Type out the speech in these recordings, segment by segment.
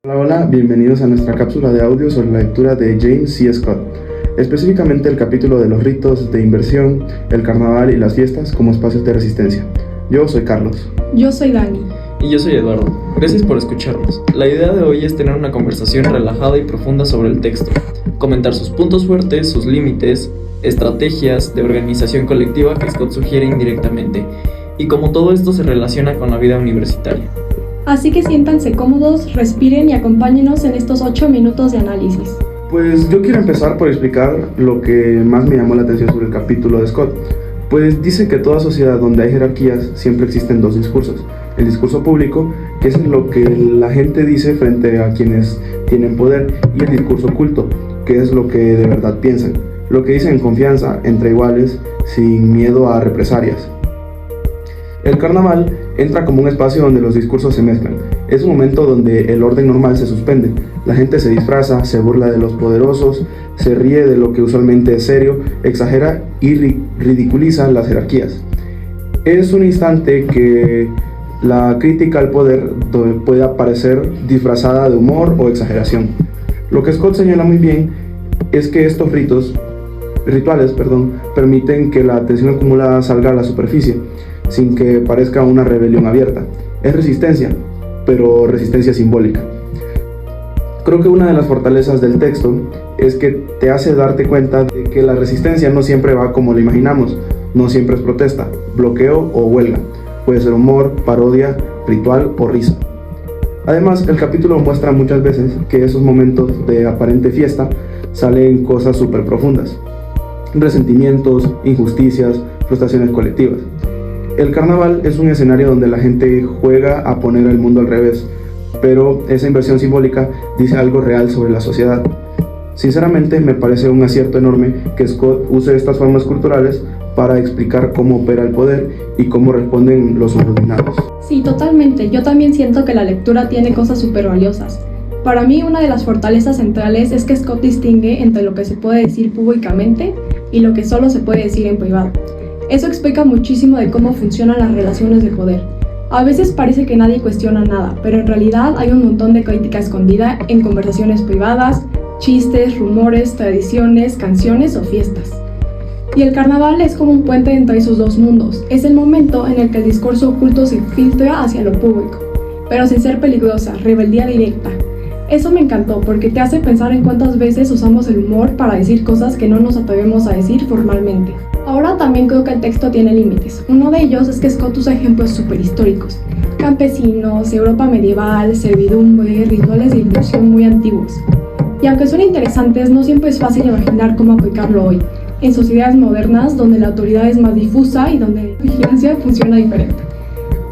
Hola, hola, bienvenidos a nuestra cápsula de audio sobre la lectura de James C. Scott, específicamente el capítulo de los ritos de inversión, el carnaval y las fiestas como espacios de resistencia. Yo soy Carlos. Yo soy Dani. Y yo soy Eduardo. Gracias por escucharnos. La idea de hoy es tener una conversación relajada y profunda sobre el texto, comentar sus puntos fuertes, sus límites, estrategias de organización colectiva que Scott sugiere indirectamente, y cómo todo esto se relaciona con la vida universitaria. Así que siéntanse cómodos, respiren y acompáñenos en estos 8 minutos de análisis. Pues yo quiero empezar por explicar lo que más me llamó la atención sobre el capítulo de Scott. Pues dice que toda sociedad donde hay jerarquías siempre existen dos discursos. El discurso público, que es lo que la gente dice frente a quienes tienen poder, y el discurso oculto, que es lo que de verdad piensan, lo que dicen en confianza, entre iguales, sin miedo a represalias. El carnaval entra como un espacio donde los discursos se mezclan. Es un momento donde el orden normal se suspende. La gente se disfraza, se burla de los poderosos, se ríe de lo que usualmente es serio, exagera y ridiculiza las jerarquías. Es un instante que la crítica al poder puede aparecer disfrazada de humor o exageración. Lo que Scott señala muy bien es que estos rituales permiten que la tensión acumulada salga a la superficie, sin que parezca una rebelión abierta. Es resistencia, pero resistencia simbólica. Creo que una de las fortalezas del texto es que te hace darte cuenta de que la resistencia no siempre va como lo imaginamos, no siempre es protesta, bloqueo o huelga. Puede ser humor, parodia, ritual o risa. Además, el capítulo muestra muchas veces que esos momentos de aparente fiesta salen cosas súper profundas. Resentimientos, injusticias, frustraciones colectivas. El carnaval es un escenario donde la gente juega a poner el mundo al revés, pero esa inversión simbólica dice algo real sobre la sociedad. Sinceramente, me parece un acierto enorme que Scott use estas formas culturales para explicar cómo opera el poder y cómo responden los subordinados. Sí, totalmente. Yo también siento que la lectura tiene cosas súper valiosas. Para mí, una de las fortalezas centrales es que Scott distingue entre lo que se puede decir públicamente y lo que solo se puede decir en privado. Eso explica muchísimo de cómo funcionan las relaciones de poder. A veces parece que nadie cuestiona nada, pero en realidad hay un montón de crítica escondida en conversaciones privadas, chistes, rumores, tradiciones, canciones o fiestas. Y el carnaval es como un puente entre esos dos mundos. Es el momento en el que el discurso oculto se filtra hacia lo público, pero sin ser peligrosa, rebeldía directa. Eso me encantó porque te hace pensar en cuántas veces usamos el humor para decir cosas que no nos atrevemos a decir formalmente. Ahora también creo que el texto tiene límites. Uno de ellos es que Scott usa ejemplos súper históricos. Campesinos, Europa medieval, servidumbre, rituales de ilusión muy antiguos. Y aunque son interesantes, no siempre es fácil imaginar cómo aplicarlo hoy, en sociedades modernas donde la autoridad es más difusa y donde la vigilancia funciona diferente.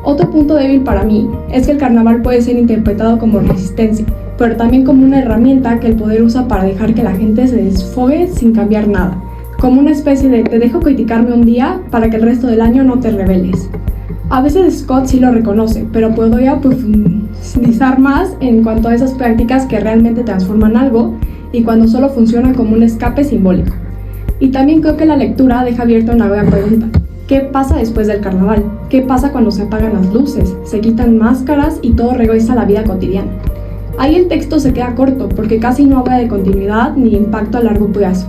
Otro punto débil para mí es que el carnaval puede ser interpretado como resistencia, pero también como una herramienta que el poder usa para dejar que la gente se desfogue sin cambiar nada, como una especie de te dejo criticarme un día para que el resto del año no te rebeles. A veces Scott sí lo reconoce, pero podría profundizar más en cuanto a esas prácticas que realmente transforman algo y cuando solo funcionan como un escape simbólico. Y también creo que la lectura deja abierta una gran pregunta. ¿Qué pasa después del carnaval? ¿Qué pasa cuando se apagan las luces, se quitan máscaras y todo regresa a la vida cotidiana? Ahí el texto se queda corto porque casi no habla de continuidad ni impacto a largo plazo.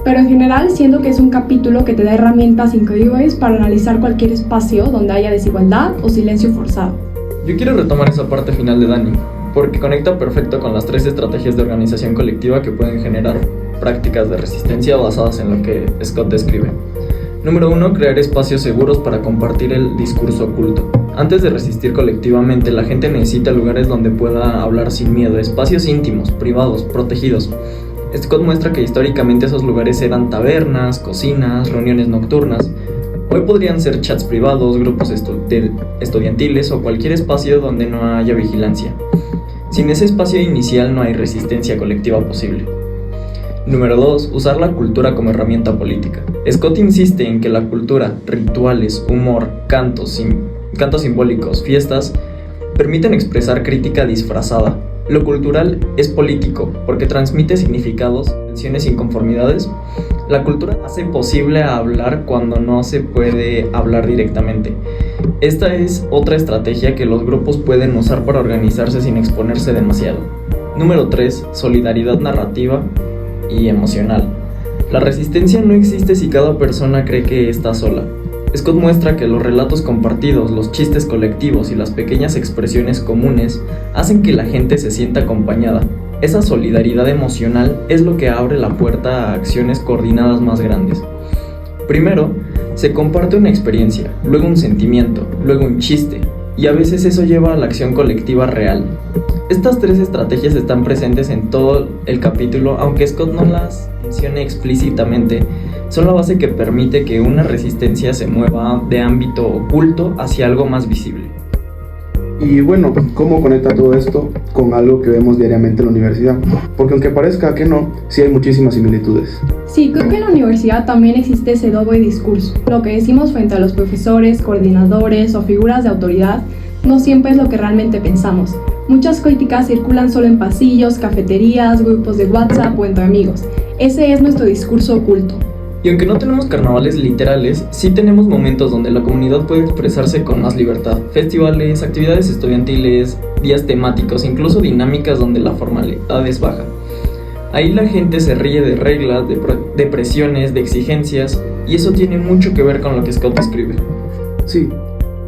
Pero en general siento que es un capítulo que te da herramientas increíbles para analizar cualquier espacio donde haya desigualdad o silencio forzado. Yo quiero retomar esa parte final de Dani, porque conecta perfecto con las 3 estrategias de organización colectiva que pueden generar prácticas de resistencia basadas en lo que Scott describe. Número 1, crear espacios seguros para compartir el discurso oculto. Antes de resistir colectivamente, la gente necesita lugares donde pueda hablar sin miedo, espacios íntimos, privados, protegidos. Scott muestra que históricamente esos lugares eran tabernas, cocinas, reuniones nocturnas. Hoy podrían ser chats privados, grupos estudiantiles o cualquier espacio donde no haya vigilancia. Sin ese espacio inicial no hay resistencia colectiva posible. Número 2. Usar la cultura como herramienta política. Scott insiste en que la cultura, rituales, humor, cantos simbólicos, fiestas, permiten expresar crítica disfrazada. Lo cultural es político porque transmite significados, tensiones e inconformidades. La cultura hace posible hablar cuando no se puede hablar directamente. Esta es otra estrategia que los grupos pueden usar para organizarse sin exponerse demasiado. Número 3. Solidaridad narrativa y emocional. La resistencia no existe si cada persona cree que está sola. Scott muestra que los relatos compartidos, los chistes colectivos y las pequeñas expresiones comunes hacen que la gente se sienta acompañada. Esa solidaridad emocional es lo que abre la puerta a acciones coordinadas más grandes. Primero, se comparte una experiencia, luego un sentimiento, luego un chiste, y a veces eso lleva a la acción colectiva real. Estas 3 estrategias están presentes en todo el capítulo, aunque Scott no las mencione explícitamente, son la base que permite que una resistencia se mueva de ámbito oculto hacia algo más visible. Y bueno, ¿cómo conecta todo esto con algo que vemos diariamente en la universidad? Porque aunque parezca que no, sí hay muchísimas similitudes. Sí, creo que en la universidad también existe ese doble discurso. Lo que decimos frente a los profesores, coordinadores o figuras de autoridad no siempre es lo que realmente pensamos. Muchas críticas circulan solo en pasillos, cafeterías, grupos de WhatsApp o entre amigos. Ese es nuestro discurso oculto. Y aunque no tenemos carnavales literales, sí tenemos momentos donde la comunidad puede expresarse con más libertad. Festivales, actividades estudiantiles, días temáticos, incluso dinámicas donde la formalidad es baja. Ahí la gente se ríe de reglas, de presiones, de exigencias, y eso tiene mucho que ver con lo que Scott escribe. Sí,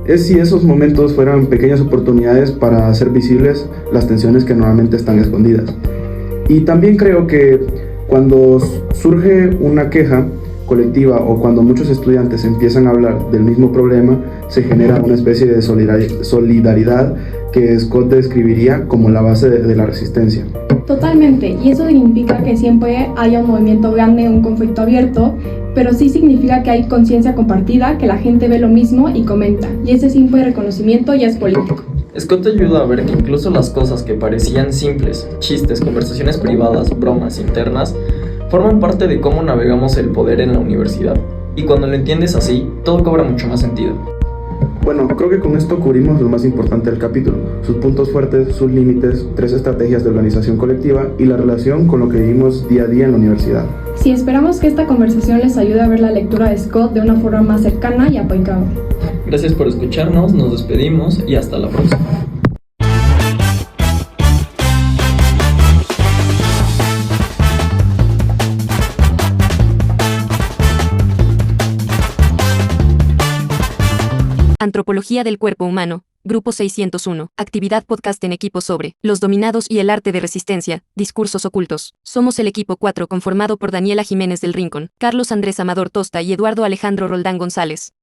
es si esos momentos fueran pequeñas oportunidades para hacer visibles las tensiones que normalmente están escondidas. Y también creo que cuando surge una queja colectiva o cuando muchos estudiantes empiezan a hablar del mismo problema, se genera una especie de solidaridad que Scott describiría como la base de la resistencia. Totalmente, y eso significa que siempre haya un movimiento grande, un conflicto abierto, pero sí significa que hay conciencia compartida, que la gente ve lo mismo y comenta, y ese simple reconocimiento ya es político. Scott te ayuda a ver que incluso las cosas que parecían simples, chistes, conversaciones privadas, bromas internas, forman parte de cómo navegamos el poder en la universidad. Y cuando lo entiendes así, todo cobra mucho más sentido. Bueno, creo que con esto cubrimos lo más importante del capítulo, sus puntos fuertes, sus límites, 3 estrategias de organización colectiva y la relación con lo que vivimos día a día en la universidad. Sí, esperamos que esta conversación les ayude a ver la lectura de Scott de una forma más cercana y aplicable. Gracias por escucharnos, nos despedimos y hasta la próxima. Antropología del cuerpo humano, Grupo 601, actividad podcast en equipo sobre los dominados y el arte de resistencia, discursos ocultos. Somos el equipo 4 conformado por Daniela Jiménez del Rincón, Carlos Andrés Amador Tosta y Eduardo Alejandro Roldán González.